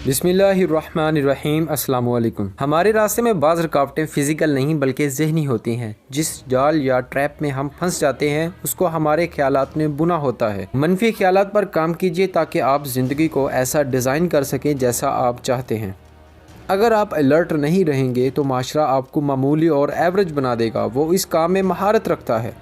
बिस्मिल्लाहिर्रहमानिर्रहीम अस्सलाम वालेकुम। हमारे रास्ते में बाज़ रुकावटें फ़िज़िकल नहीं बल्कि ज़हनी होती हैं। जिस जाल या ट्रैप में हम फंस जाते हैं उसको हमारे ख्यालात में बुना होता है। मनफी ख्यालात पर काम कीजिए ताकि आप ज़िंदगी को ऐसा डिज़ाइन कर सकें जैसा आप चाहते हैं। अगर आप अलर्ट नहीं रहेंगे तो माशरा आपको मामूली और एवरेज बना देगा। वो इस काम में महारत रखता है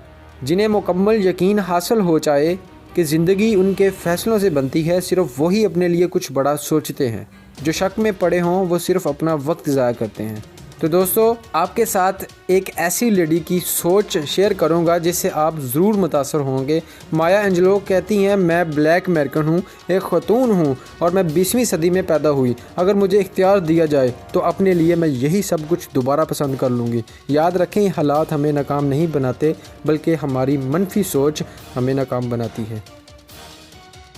जिन्हें मुकम्मल यकीन हासिल हो जाए कि ज़िंदगी उनके फ़ैसलों से बनती है। सिर्फ वही अपने लिए कुछ बड़ा सोचते हैं। जो शक में पड़े हों वो सिर्फ अपना वक्त ज़ाया करते हैं। तो दोस्तों, आपके साथ एक ऐसी लेडी की सोच शेयर करूंगा जिससे आप ज़रूर मुतासर होंगे। माया एंजेलो कहती हैं, मैं ब्लैक अमेरिकन हूँ, एक ख़तून हूँ और मैं 20वीं सदी में पैदा हुई। अगर मुझे इख्तियार दिया जाए तो अपने लिए मैं यही सब कुछ दोबारा पसंद कर लूँगी। याद रखें, हालात हमें नाकाम नहीं बनाते बल्कि हमारी मनफी सोच हमें नाकाम बनाती है।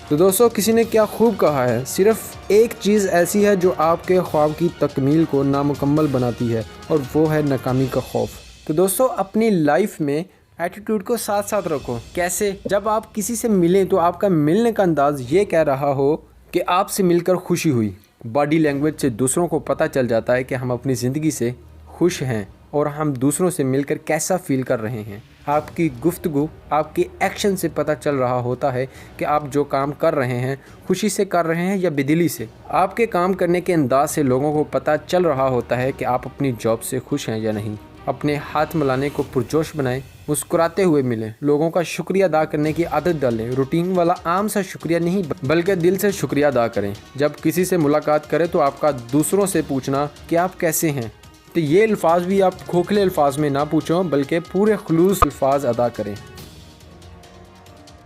तो दोस्तों, किसी ने क्या खूब कहा है, सिर्फ एक चीज़ ऐसी है जो आपके ख्वाब की तकमील को नामुकम्मल बनाती है और वो है नाकामी का खौफ। तो दोस्तों, अपनी लाइफ में एटीट्यूड को साथ साथ रखो। कैसे? जब आप किसी से मिलें तो आपका मिलने का अंदाज़ ये कह रहा हो कि आपसे मिलकर खुशी हुई। बॉडी लैंग्वेज से दूसरों को पता चल जाता है कि हम अपनी ज़िंदगी से खुश हैं और हम दूसरों से मिलकर कैसा फ़ील कर रहे हैं। आपकी गुफ्तगू, आपके एक्शन से पता चल रहा होता है कि आप जो काम कर रहे हैं खुशी से कर रहे हैं या बेदिली से। आपके काम करने के अंदाज से लोगों को पता चल रहा होता है कि आप अपनी जॉब से खुश हैं या नहीं। अपने हाथ मिलाने को पुरजोश बनाएं, मुस्कुराते हुए मिलें, लोगों का शुक्रिया अदा करने की आदत डालें। रूटीन वाला आम सा शुक्रिया नहीं बल्कि दिल से शुक्रिया अदा करें। जब किसी से मुलाकात करें तो आपका दूसरों से पूछना कि आप कैसे हैं, तो ये अल्फाज भी आप खोखले अल्फाज में ना पूछो बल्कि पूरे खुलूस अल्फाज अदा करें।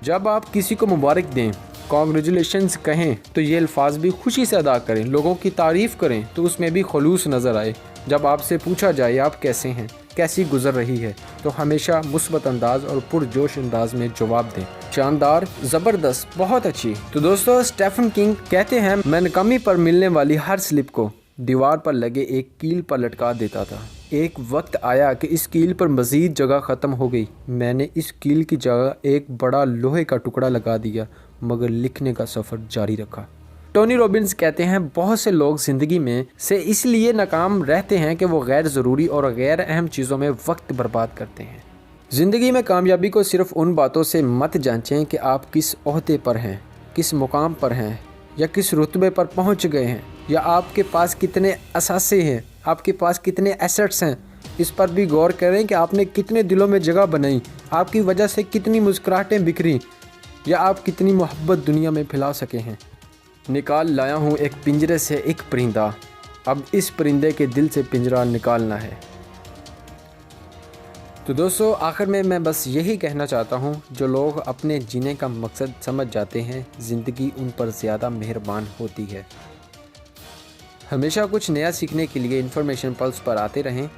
जब आप किसी को मुबारक दें, कॉन्ग्रेचुलेशंस कहें, तो ये अल्फाज भी खुशी से अदा करें। लोगों की तारीफ़ करें तो उसमें भी खुलूस नज़र आए। जब आपसे पूछा जाए आप कैसे हैं, कैसी गुजर रही है, तो हमेशा मुस्बत अंदाज और पुरजोश अंदाज में जवाब दें। शानदार, ज़बरदस्त, बहुत अच्छी। तो दोस्तों, स्टीफन किंग कहते हैं, मैं नाकामी पर मिलने वाली हर स्लिप को दीवार पर लगे एक कील पर लटका देता था। एक वक्त आया कि इस कील पर मज़ीद जगह ख़त्म हो गई। मैंने इस कील की जगह एक बड़ा लोहे का टुकड़ा लगा दिया मगर लिखने का सफ़र जारी रखा। टोनी रॉबिन्स कहते हैं, बहुत से लोग ज़िंदगी में से इसलिए नाकाम रहते हैं कि वो गैर ज़रूरी और गैर अहम चीज़ों में वक्त बर्बाद करते हैं। ज़िंदगी में कामयाबी को सिर्फ उन बातों से मत जांचें कि आप किस ओहदे पर हैं, किस मुकाम पर हैं या किस रुतबे पर पहुंच गए हैं, या आपके पास कितने असासे हैं, आपके पास कितने एसेट्स हैं। इस पर भी गौर करें कि आपने कितने दिलों में जगह बनाई, आपकी वजह से कितनी मुस्कुराहटें बिखरी या आप कितनी मोहब्बत दुनिया में फैला सके हैं। निकाल लाया हूँ एक पिंजरे से एक परिंदा, अब इस परिंदे के दिल से पिंजरा निकालना है। तो दोस्तों, आखिर में मैं बस यही कहना चाहता हूँ, जो लोग अपने जीने का मकसद समझ जाते हैं ज़िंदगी उन पर ज़्यादा मेहरबान होती है। हमेशा कुछ नया सीखने के लिए इन्फॉर्मेशन पल्स पर आते रहें।